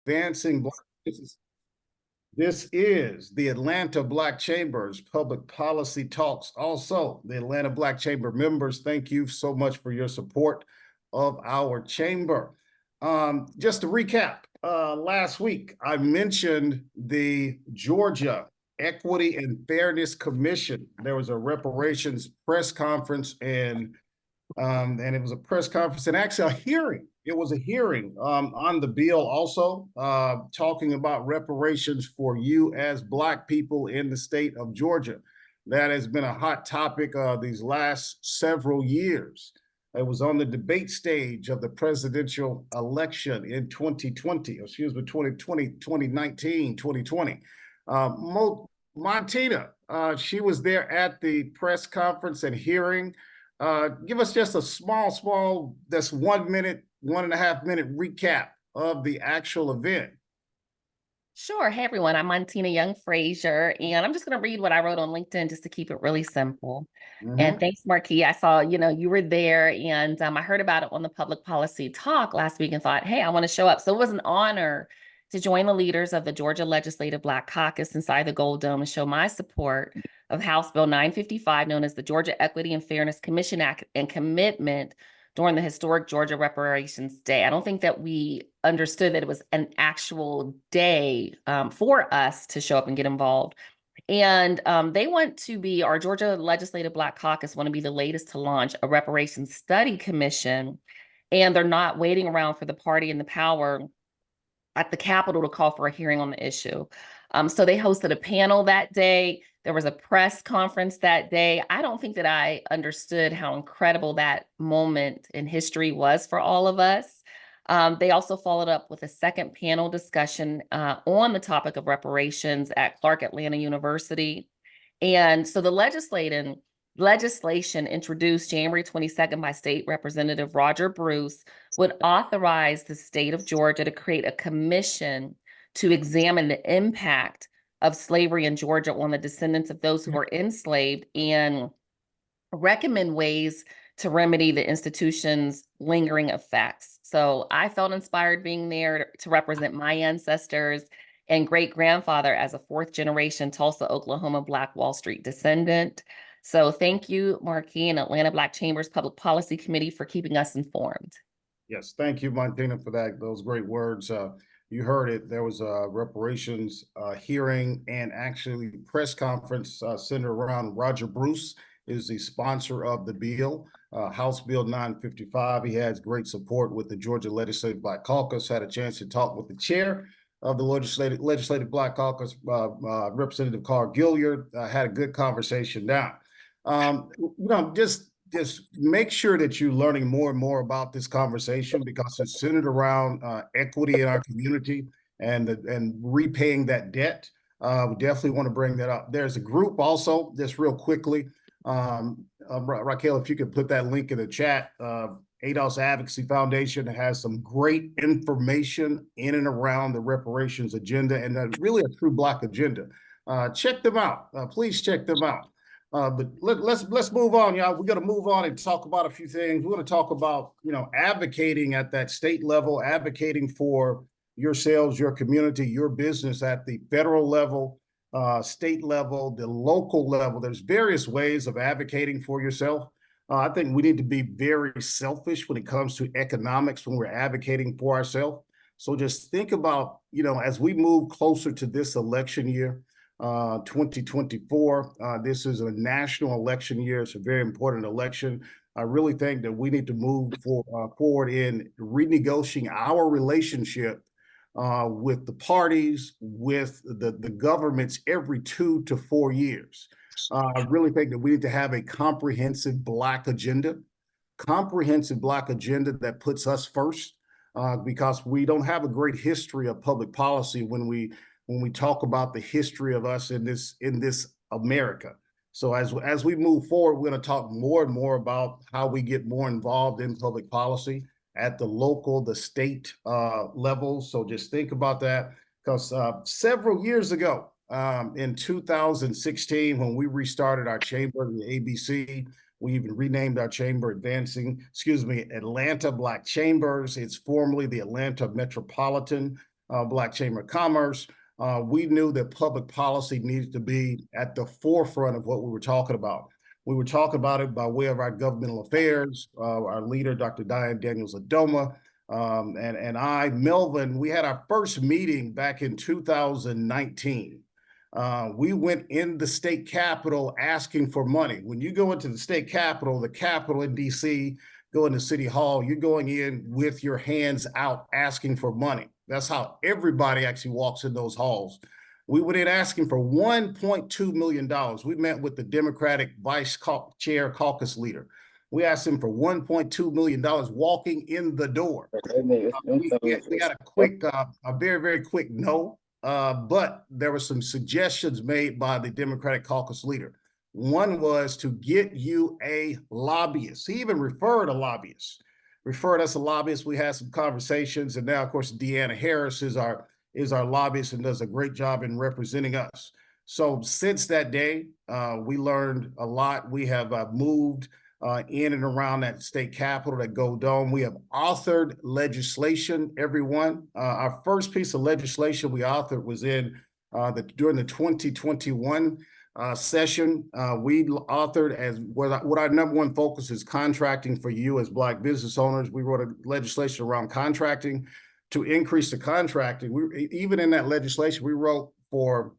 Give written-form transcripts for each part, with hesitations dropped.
Advancing Black. This is the Atlanta Black Chamber's Public Policy Talks. Also, the Atlanta Black Chamber members, thank you so much for your support of our chamber. Just to recap, last week I mentioned the Georgia Equity and Fairness Commission. There was a reparations press conference, and it was a press conference and actually a hearing. It was a hearing on the bill also, talking about reparations for you as Black people in the state of Georgia. That has been a hot topic these last several years. It was on the debate stage of the presidential election in 2020, excuse me, 2020, 2019, 2020. Montina, she was there at the press conference and hearing. Give us just a small, that's 1 minute, 1.5 minute recap of the actual event. Sure. Hey, everyone. I'm Montina Young Fraiser, and I'm just going to read what I wrote on LinkedIn just to keep it really simple. And thanks, Marquis. I saw, you were there, and I heard about it on the Public Policy Talk last week and thought, hey, I want to show up. So it was an honor to join the leaders of the Georgia Legislative Black Caucus inside the Gold Dome and show my support of House Bill 955, known as the Georgia Equity and Fairness Commission Act, and commitment during the historic Georgia Reparations Day. I don't think that we understood that it was an actual day for us to show up and get involved. And they want to be, our Georgia Legislative Black Caucus want to be the latest to launch a reparations study commission. And they're not waiting around for the party in the power at the Capitol to call for a hearing on the issue. So they hosted a panel that day. There was a press conference that day. I don't think that I understood how incredible that moment in history was for all of us. They also followed up with a second panel discussion on the topic of reparations at Clark Atlanta University. And so the legislation introduced January 22nd by State Representative Roger Bruce would authorize the state of Georgia to create a commission to examine the impact of slavery in Georgia on the descendants of those who were enslaved and recommend ways to remedy the institution's lingering effects. So I felt inspired being there to represent my ancestors and great-grandfather as a fourth-generation Tulsa, Oklahoma Black Wall Street descendant. So thank you, Marquis and Atlanta Black Chamber's Public Policy Committee, for keeping us informed. Yes, thank you, Montina, for those great words. You heard it. There was a reparations hearing and actually press conference centered around Roger Bruce is the sponsor of the bill, House Bill 955. He has great support with the Georgia Legislative Black Caucus. Had a chance to talk with the chair of the Legislative Black Caucus, Representative Carl Gilliard. Had a good conversation now. Just make sure that you're learning more and more about this conversation because it's centered around equity in our community and repaying that debt. We definitely want to bring that up. There's a group also, just real quickly. Raquel, if you could put that link in the chat, ADOS Advocacy Foundation has some great information in and around the reparations agenda and really a true Black agenda. Check them out. Please check them out. But let's move on, y'all. We're going to move on and talk about a few things. We're going to talk about, advocating at that state level, advocating for yourselves, your community, your business at the federal level, state level, the local level. There's various ways of advocating for yourself. I think we need to be very selfish when it comes to economics when we're advocating for ourselves. So just think about, as we move closer to this election year, 2024. This is a national election year. It's a very important election. I really think that we need to move forward in renegotiating our relationship with the parties, with the governments every 2 to 4 years. I really think that we need to have a comprehensive Black agenda that puts us first, because we don't have a great history of public policy when we talk about the history of us in this America. So as we move forward, we're going to talk more and more about how we get more involved in public policy at the local, the state level. So just think about that, because several years ago, in 2016, when we restarted our chamber, the ABC, we even renamed our chamber Atlanta Black Chambers. It's formerly the Atlanta Metropolitan Black Chamber of Commerce. We knew that public policy needed to be at the forefront of what we were talking about. We were talking about it by way of our governmental affairs, our leader, Dr. Diane Daniels-Adoma, and I, Melvin. We had our first meeting back in 2019. We went in the state capitol asking for money. When you go into the state capitol, the capitol in DC, go into City Hall, you're going in with your hands out asking for money. That's how everybody actually walks in those halls. We went in asking for $1.2 million. We met with the Democratic Vice Chair Caucus leader. We asked him for $1.2 million walking in the door. We got a very, very quick no. But there were some suggestions made by the Democratic caucus leader. One was to get you a lobbyist. He even referred a lobbyist, referred us a lobbyist. We had some conversations, and now, of course, Deanna Harris is our lobbyist and does a great job in representing us. So since that day, we learned a lot. We have moved in and around that state capitol, that Gold Dome. We have authored legislation, everyone. Our first piece of legislation we authored was during the 2021 session. We authored as what our number one focus is contracting for you as Black business owners. We wrote a legislation around contracting to increase the contracting. Even in that legislation, we wrote for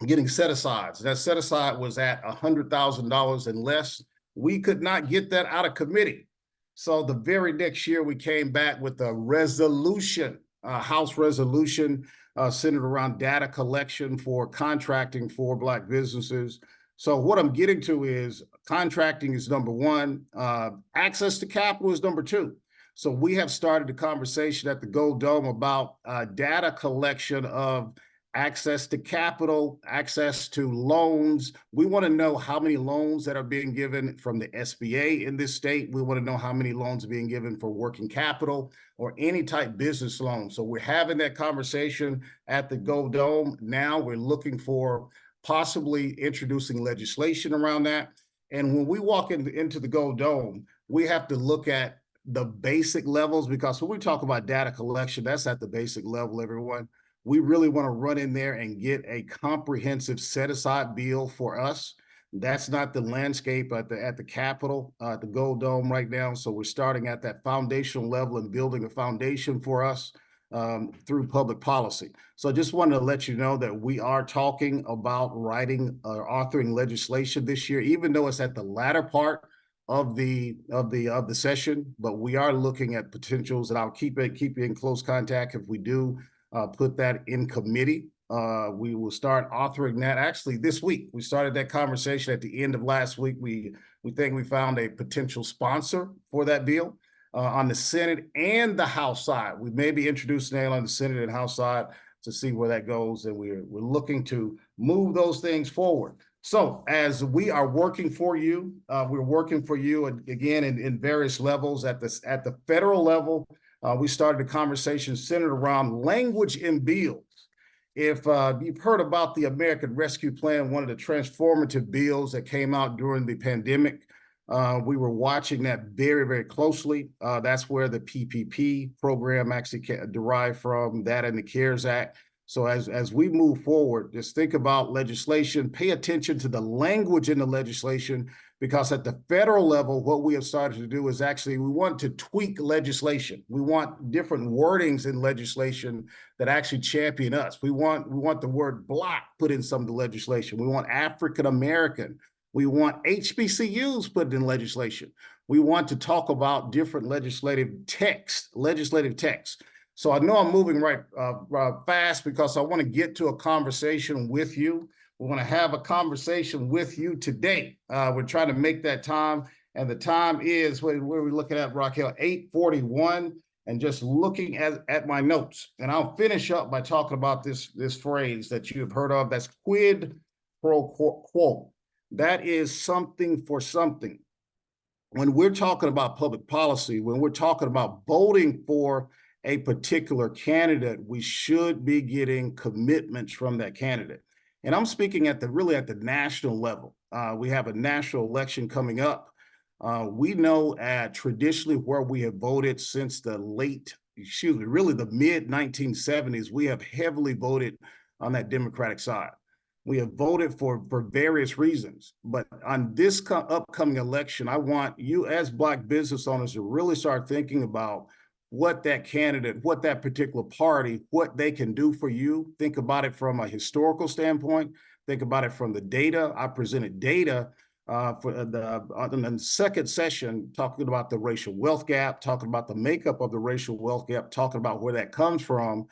getting set-asides. That set-aside was at $100,000 and less. We could not get that out of committee. So the very next year, we came back with a resolution, a House resolution centered around data collection for contracting for Black businesses. So what I'm getting to is contracting is number one. Access to capital is number two. So we have started a conversation at the Gold Dome about data collection of access to capital, access to loans. We want to know how many loans that are being given from the SBA in this state. We want to know how many loans are being given for working capital or any type business loan. So we're having that conversation at the Gold Dome. Now we're looking for possibly introducing legislation around that. And when we walk into the Gold Dome, we have to look at the basic levels, because when we talk about data collection, that's at the basic level, everyone. We really want to run in there and get a comprehensive set-aside bill for us. That's not the landscape at the Capitol, at the Gold Dome right now. So we're starting at that foundational level and building a foundation for us through public policy. So I just wanted to let you know that we are talking about writing or authoring legislation this year, even though it's at the latter part of the session. But we are looking at potentials, and I'll keep you in close contact if we do put that in committee. We will start authoring that actually this week. We started that conversation at the end of last week. We think we found a potential sponsor for that bill on the Senate and the House side. We may be introducing that on the Senate and House side to see where that goes, and we're looking to move those things forward. So as we are working for you, we're working for you again in various levels. At the federal level, we started a conversation centered around language in bills. If you've heard about the American Rescue Plan, one of the transformative bills that came out during the pandemic, we were watching that very, very closely. That's where the PPP program actually derived from, that and the CARES Act. So as we move forward, just think about legislation, pay attention to the language in the legislation, because at the federal level, what we have started to do is actually we want to tweak legislation. We want different wordings in legislation that actually champion us. We want the word Black put in some of the legislation. We want African American. We want HBCUs put in legislation. We want to talk about different legislative text. So I know I'm moving right fast because I want to get to a conversation with you. We want to have a conversation with you today. We're trying to make that time, and the time is, where are we looking at, Raquel? 8:41, and just looking at my notes. And I'll finish up by talking about this phrase that you have heard of. That's quid pro quo. That is something for something. When we're talking about public policy, when we're talking about voting for a particular candidate, we should be getting commitments from that candidate. And I'm speaking at the national level. We have a national election coming up. We know traditionally where we have voted since the late excuse me, really the mid 1970s, we have heavily voted on that Democratic side. We have voted for various reasons, but on this upcoming election, I want you as Black business owners to really start thinking about what that candidate, what that particular party, what they can do for you. Think about it from a historical standpoint. Think about it from the data. I presented data for in the second session, talking about the racial wealth gap, talking about the makeup of the racial wealth gap, talking about where that comes from,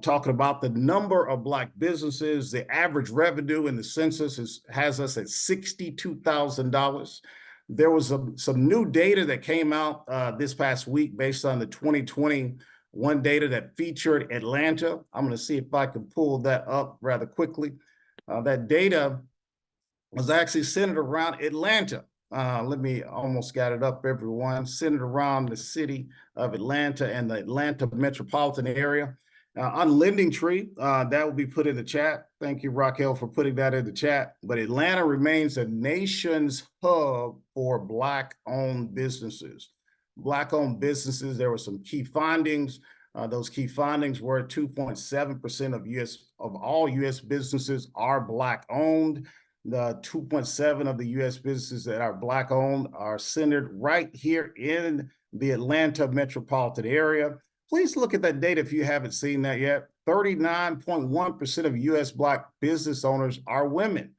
talking about the number of Black businesses. The average revenue in the census has us at $62,000. There was some new data that came out this past week based on the 2021 data that featured Atlanta. I'm going to see if I can pull that up rather quickly. That data was actually centered around Atlanta. Let me almost got it up, everyone. Centered around the city of Atlanta and the Atlanta metropolitan area. On Lending Tree, that will be put in the chat. Thank you, Raquel, for putting that in the chat. But Atlanta remains the nation's hub for Black-owned businesses. Black-owned businesses, there were some key findings. Those key findings were 2.7% of all U.S. businesses are Black-owned. The 2.7 of the U.S. businesses that are Black-owned are centered right here in the Atlanta metropolitan area. Please look at that data if you haven't seen that yet. 39.1% of U.S. Black business owners are women.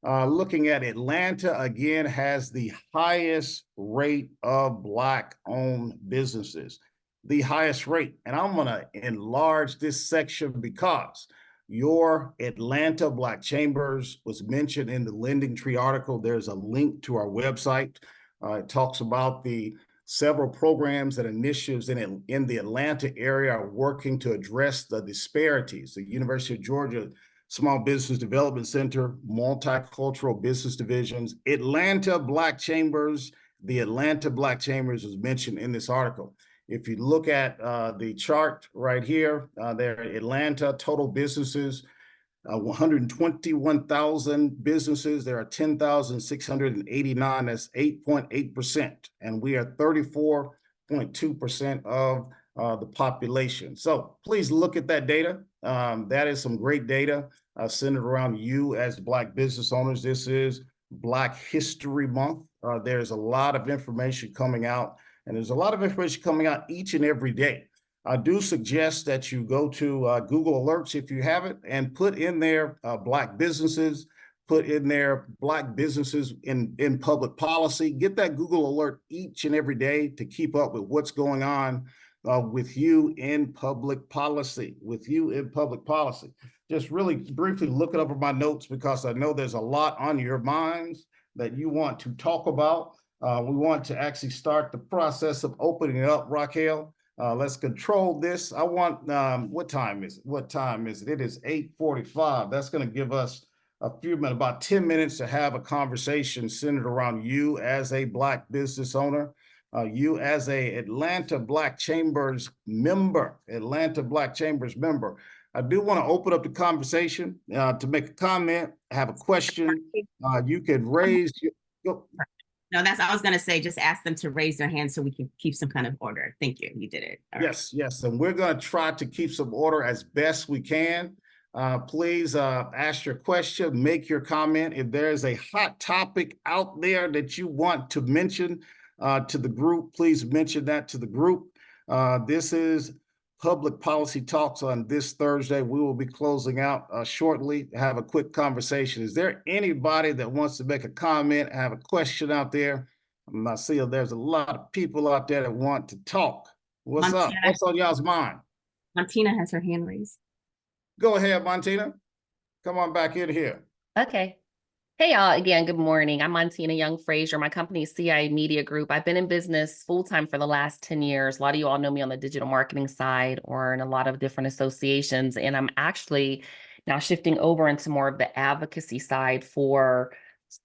Looking at Atlanta, again, has the highest rate of Black-owned businesses, the highest rate. And I'm going to enlarge this section because your Atlanta Black Chambers was mentioned in the Lending Tree article. There's a link to our website. It talks about the several programs and initiatives in the Atlanta area are working to address the disparities. The University of Georgia Small Business Development Center, multicultural business divisions, Atlanta Black Chambers. The Atlanta Black Chambers was mentioned in this article. If you look at the chart right here, there Atlanta total businesses, 121,000 businesses. There are 10,689. That's 8.8%. And we are 34.2% of the population. So please look at that data. That is some great data centered around you as Black business owners. This is Black History Month. There's a lot of information coming out, and there's a lot of information coming out each and every day. I do suggest that you go to Google Alerts if you haven't, and put in there Black businesses, put in there Black businesses in public policy. Get that Google Alert each and every day to keep up with what's going on with you in public policy, Just really briefly looking over my notes because I know there's a lot on your minds that you want to talk about. We want to actually start the process of opening it up, Raquel. Let's control this. I want, what time is it? It is 8:45. That's going to give us a few minutes, about 10 minutes to have a conversation centered around you as a Black business owner, you as a Atlanta Black Chambers member, I do want to open up the conversation to make a comment, have a question. You could raise your... No, I was going to say, just ask them to raise their hand so we can keep some kind of order. Thank you. You did it. All yes, right. Yes. And we're going to try to keep some order as best we can. Please ask your question, make your comment. If there's a hot topic out there that you want to mention to the group, please mention that to the group. This is Public Policy Talks on this Thursday. We will be closing out shortly, have a quick conversation. Is there anybody that wants to make a comment, have a question out there? I'm not seeing there's a lot of people out there that want to talk. What's up? What's on y'all's mind? Montina has her hand raised. Go ahead, Montina. Come on back in here. Okay. Hey, y'all. Again, good morning. I'm Montina Young Fraiser. My company is CIA Media Group. I've been in business full-time for the last 10 years. A lot of you all know me on the digital marketing side or in a lot of different associations. And I'm actually now shifting over into more of the advocacy side for,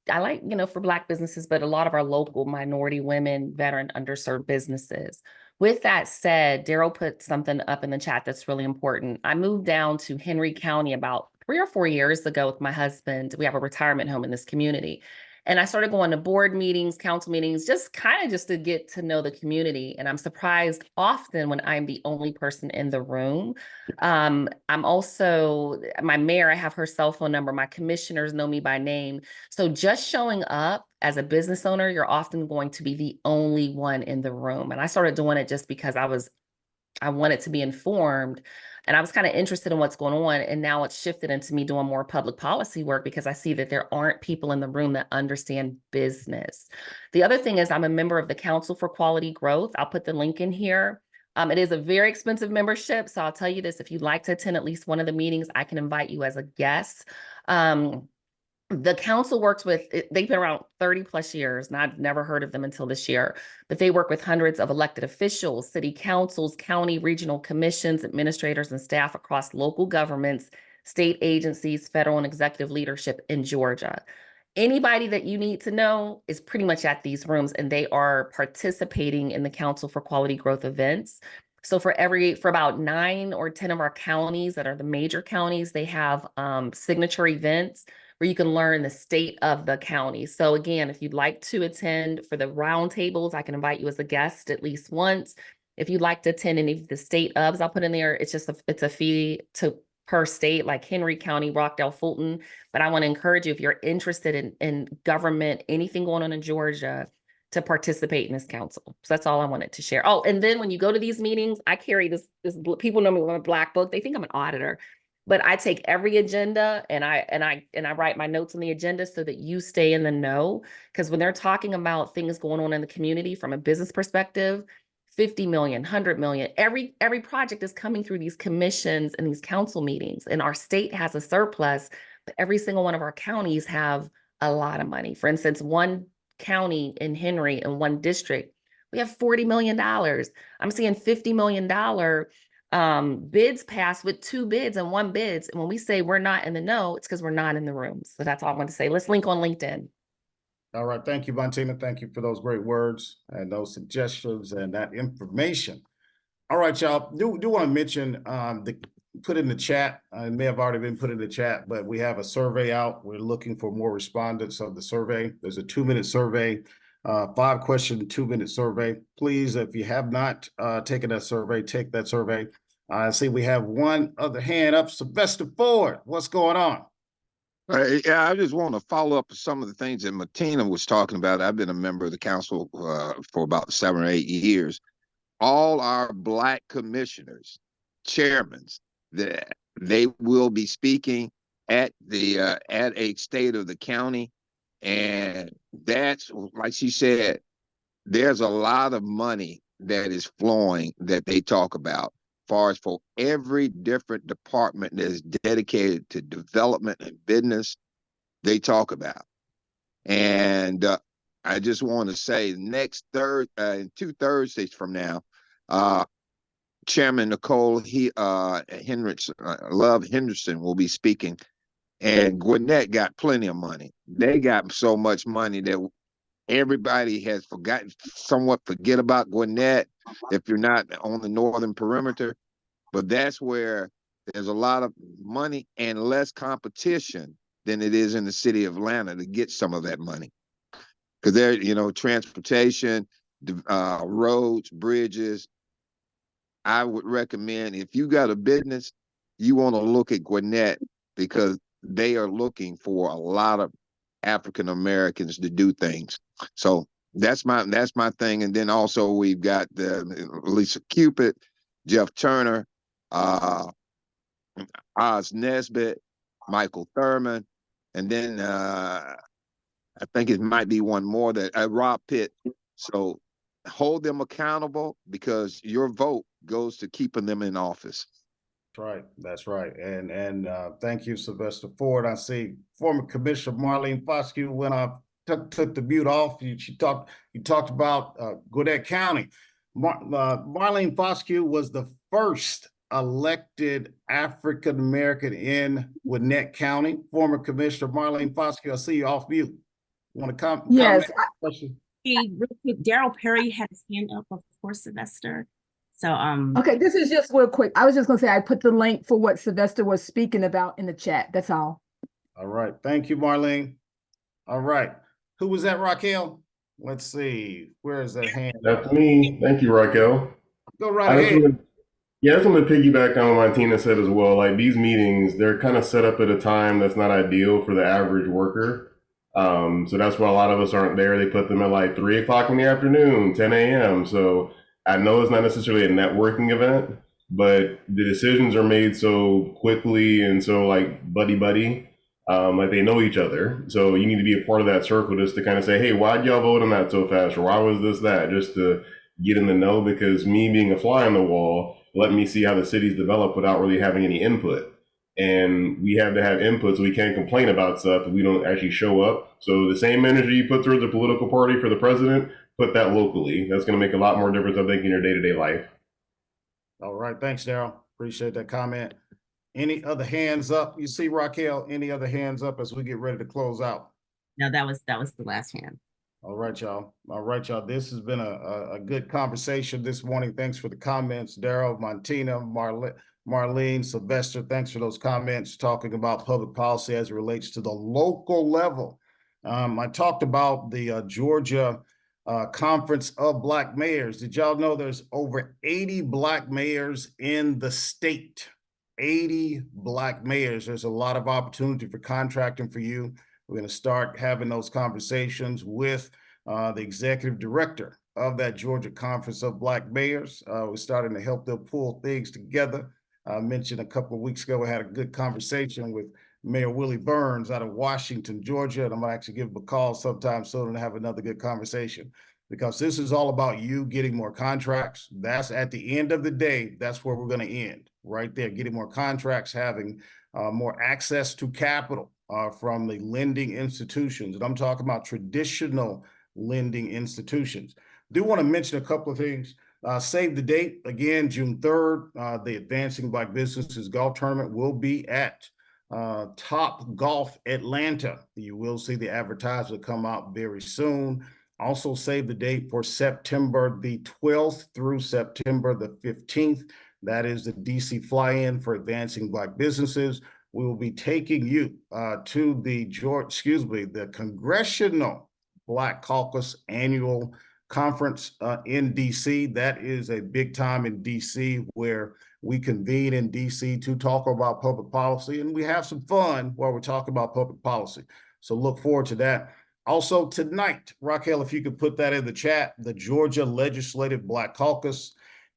for Black businesses, but a lot of our local minority women, veteran, underserved businesses. With that said, Daryl put something up in the chat that's really important. I moved down to Henry County about 3 or 4 years ago with my husband. We have a retirement home in this community. And I started going to board meetings, council meetings, just kind of just to get to know the community. And I'm surprised often when I'm the only person in the room. I'm also, my mayor, I have her cell phone number. My commissioners know me by name. So just showing up as a business owner, you're often going to be the only one in the room. And I started doing it just because I wanted to be informed, and I was kind of interested in what's going on. And now it's shifted into me doing more public policy work because I see that there aren't people in the room that understand business. The other thing is I'm a member of the Council for Quality Growth. I'll put the link in here. It is a very expensive membership. So I'll tell you this, if you'd like to attend at least one of the meetings, I can invite you as a guest. The council works with, they've been around 30 plus years, and I've never heard of them until this year, but they work with hundreds of elected officials, city councils, county, regional commissions, administrators, and staff across local governments, state agencies, federal and executive leadership in Georgia. Anybody that you need to know is pretty much at these rooms, and they are participating in the Council for Quality Growth events. So for about 9 or 10 of our counties that are the major counties, they have signature events where you can learn the state of the county. So again, if you'd like to attend for the roundtables, I can invite you as a guest at least once. If you'd like to attend any of the state ofs, I'll put in there. It's just it's a fee per state, like Henry County, Rockdale, Fulton. But I want to encourage you, if you're interested in government, anything going on in Georgia, to participate in this council. So that's all I wanted to share. Oh, and then when you go to these meetings, I carry this people know me with a black book. They think I'm an auditor. But I take every agenda and I write my notes on the agenda so that you stay in the know. Because when they're talking about things going on in the community from a business perspective, 50 million, 100 million, every project is coming through these commissions and these council meetings. And our state has a surplus, but every single one of our counties have a lot of money. For instance, one county in Henry and one district, we have $40 million. I'm seeing $50 million bids passed with 2 bids and 1 bids. And when we say we're not in the know, it's because we're not in the room. So that's all I want to say. Let's link on LinkedIn. All right. Thank you, Montina. Thank you for those great words and those suggestions and that information. All right, y'all. Do want to mention put in the chat. It may have already been put in the chat, but we have a survey out. We're looking for more respondents of the survey. There's a 2-minute survey, 5-question, 2-minute survey. Please, if you have not taken that survey, take that survey. I see we have one other hand up. Sylvester Ford, what's going on? Yeah, I just want to follow up with some of the things that Montina was talking about. I've been a member of the council for about 7 or 8 years. All our Black commissioners, chairmen, they will be speaking at a state of the county, and that's, like she said, there's a lot of money that is flowing that they talk about. Far as for every different department that is dedicated to development and business, they talk about. And I just want to say, next 2 Thursdays from now, Chairman Nicole Love Henderson will be speaking, and Gwinnett got plenty of money. They got so much money that everybody has somewhat forget about Gwinnett if you're not on the northern perimeter. But that's where there's a lot of money and less competition than it is in the city of Atlanta to get some of that money. Because there, transportation, roads, bridges. I would recommend, if you got a business, you want to look at Gwinnett, because they are looking for a lot of African Americans to do things. So that's my thing. And then also we've got Lisa Cupid, Jeff Turner, Oz Nesbitt, Michael Thurman, and then I think it might be one more, that Rob Pitt. So hold them accountable, because your vote goes to keeping them in office. That's right. And thank you, Sylvester Ford. I see former Commissioner Marlene Foscue went off, took the mute off. You talked about Gwinnett County. Marlene Foscue was the first elected African American in Gwinnett County. Former Commissioner Marlene Foscue, I see you off mute. Want to comment? Yes. Real quick, Daryl Perry had his hand up before Sylvester. So okay, this is just real quick. I was just gonna say I put the link for what Sylvester was speaking about in the chat. That's all. All right. Thank you, Marlene. All right. Who was that, Raquel? Let's see. Where is that hand? That's me. Thank you, Raquel. Go right I just ahead. want to, yeah, I just want to piggyback on what Montina said as well. Like these meetings, they're kind of set up at a time that's not ideal for the average worker. So that's why a lot of us aren't there. They put them at like 3 o'clock in the afternoon, 10 a.m. So I know it's not necessarily a networking event, but the decisions are made so quickly and so like buddy, like they know each other. So you need to be a part of that circle just to kind of say, hey, why'd y'all vote on that so fast? Or why was this that? Just to get in the know, because me being a fly on the wall let me see how the cities develop without really having any input. And we have to have input, so we can't complain about stuff if we don't actually show up. So the same energy you put towards a political party for the president, put that locally. That's going to make a lot more difference, I think, in your day-to-day life. All right. Thanks, Daryl. Appreciate that comment. Any other hands up? You see, Raquel, any other hands up as we get ready to close out? No, that was the last hand. All right, y'all. All right, y'all. This has been a good conversation this morning. Thanks for the comments, Daryl, Montina, Marlene, Sylvester. Thanks for those comments talking about public policy as it relates to the local level. I talked about the Georgia Conference of Black Mayors. Did y'all know there's over 80 Black mayors in the state? 80 Black mayors. There's a lot of opportunity for contracting for you. We're going to start having those conversations with the executive director of that Georgia Conference of Black Mayors. We're starting to help them pull things together. I mentioned a couple of weeks ago, we had a good conversation with Mayor Willie Burns out of Washington, Georgia, and I'm going to actually give him a call sometime soon and have another good conversation, because this is all about you getting more contracts. That's at the end of the day, that's where we're going to end, right there, getting more contracts, having more access to capital from the lending institutions. And I'm talking about traditional lending institutions. Do want to mention a couple of things. Save the date, again, June 3rd, the Advancing Black Businesses Golf Tournament will be at Top Golf Atlanta. You will see the advertisement come out very soon. Also save the date for September the 12th through September the 15th. That is the DC fly-in for Advancing Black Businesses. We will be taking you to the Congressional Black Caucus Annual Conference in DC. That is a big time in DC where we convene in DC to talk about public policy, and we have some fun while we're talking about public policy. So look forward to that. Also tonight, Raquel, if you could put that in the chat, the Georgia Legislative Black Caucus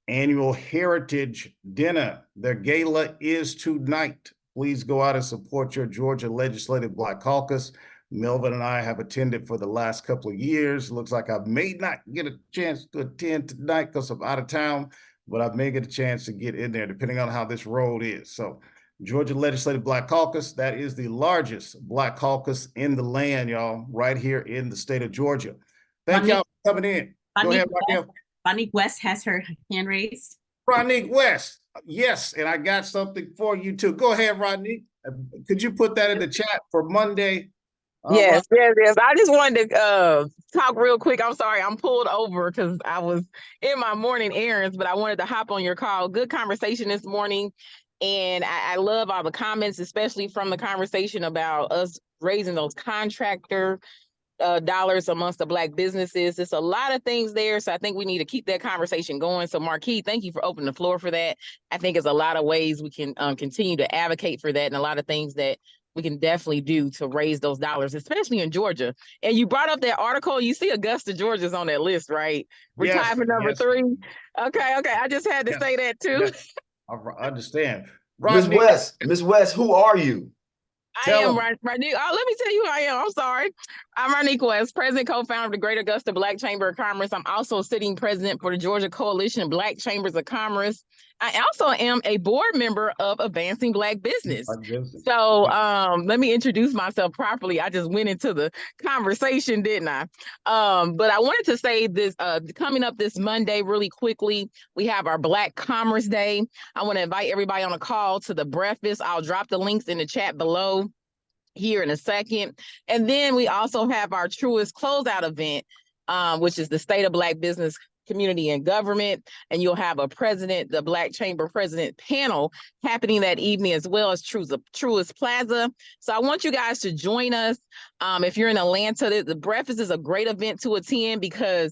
Annual Heritage Dinner. Their gala is tonight. Please go out and support your Georgia Legislative Black Caucus. Melvin and I have attended for the last couple of years. Looks like I may not get a chance to attend tonight because I'm out of town, but I may get a chance to get in there depending on how this road is. So Georgia Legislative Black Caucus, that is the largest Black caucus in the land, y'all, right here in the state of Georgia. Thank y'all for coming in. Go ahead, Raquel. Ronique West has her hand raised. Ronique West, yes, and I got something for you too. Go ahead, Ronique. Could you put that in the chat for Monday? Yes. I just wanted to talk real quick. I'm sorry, I'm pulled over because I was in my morning errands, but I wanted to hop on your call. Good conversation this morning. And I love all the comments, especially from the conversation about us raising those contractor dollars amongst the Black businesses. There's a lot of things there. So I think we need to keep that conversation going. So Marquis, thank you for opening the floor for that. I think there's a lot of ways we can continue to advocate for that, and a lot of things that we can definitely do to raise those dollars, especially in Georgia. And you brought up that article. You see Augusta, Georgia's on that list, right? Retired for number 3. Okay. I just had to say that too. Yes. I understand. Ms. West, who are you? I am Ronique. Oh, let me tell you who I am. I'm sorry. I'm Ronique West, president, co-founder of the Greater Augusta Black Chamber of Commerce. I'm also sitting president for the Georgia Coalition of Black Chambers of Commerce. I also am a board member of Advancing Black Business. So let me introduce myself properly. I just went into the conversation, didn't I? But I wanted to say this, coming up this Monday really quickly, we have our Black Commerce Day. I want to invite everybody on a call to the breakfast. I'll drop the links in the chat below here in a second. And then we also have our Truist closeout event, which is the State of Black Business Community and Government, and you'll have a president, the Black Chamber President panel happening that evening, as well as Truist Plaza. So I want you guys to join us. If you're in Atlanta, the breakfast is a great event to attend because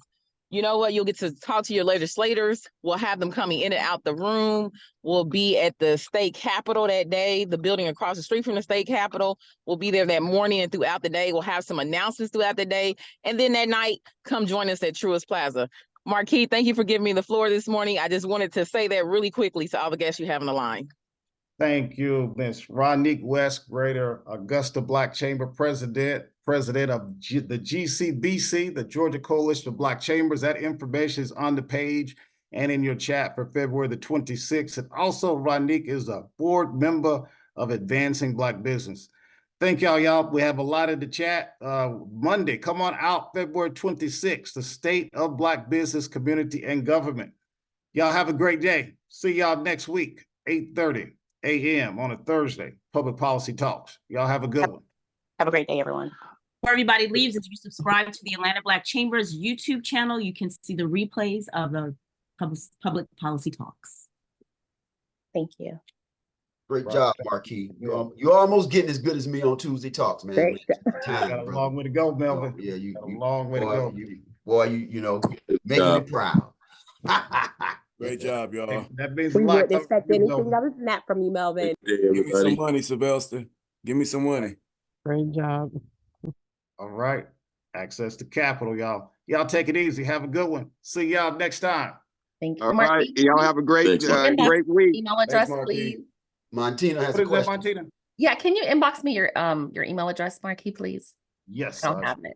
you know what? You'll get to talk to your legislators. We'll have them coming in and out the room. We'll be at the state capitol that day, the building across the street from the state capitol. We'll be there that morning and throughout the day. We'll have some announcements throughout the day. And then that night, come join us at Truist Plaza. Marquis, thank you for giving me the floor this morning. I just wanted to say that really quickly to all the guests you have on the line. Thank you, Ms. Ronique West, Greater Augusta Black Chamber President of the GCBC, the Georgia Coalition of Black Chambers. That information is on the page and in your chat for February the 26th. And also, Ronique is a board member of Advancing Black Business. Thank y'all. We have a lot in the chat. Monday, come on out, February 26th, the State of Black Business, Community, and Government. Y'all have a great day. See y'all next week, 8:30 a.m. on a Thursday, Public Policy Talks. Y'all have a good one. Have a great day, everyone. Before everybody leaves, if you subscribe to the Atlanta Black Chambers YouTube channel, you can see the replays of the public policy talks. Thank you. Great job, Marquis. You're almost getting as good as me on Tuesday Talks, man. Great. Time, Got a brother. long way to go, Melvin. Yeah, you Got a long way to go. You know, making me proud. Great job, y'all. That means a We lot. wouldn't expect anything other than that from you, Melvin. Give me some money, Sylvester. Give me some money. Great job. All right. Access to capital, y'all. Y'all take it easy. Have a good one. See y'all next time. Thank you. All Marquis, right. Y'all have a great, Thanks, great week. email address, Marquis. please. Montina has What a is that, question. Montina? Yeah, can you inbox me your email address, Marquis, please? Yes. I don't have it.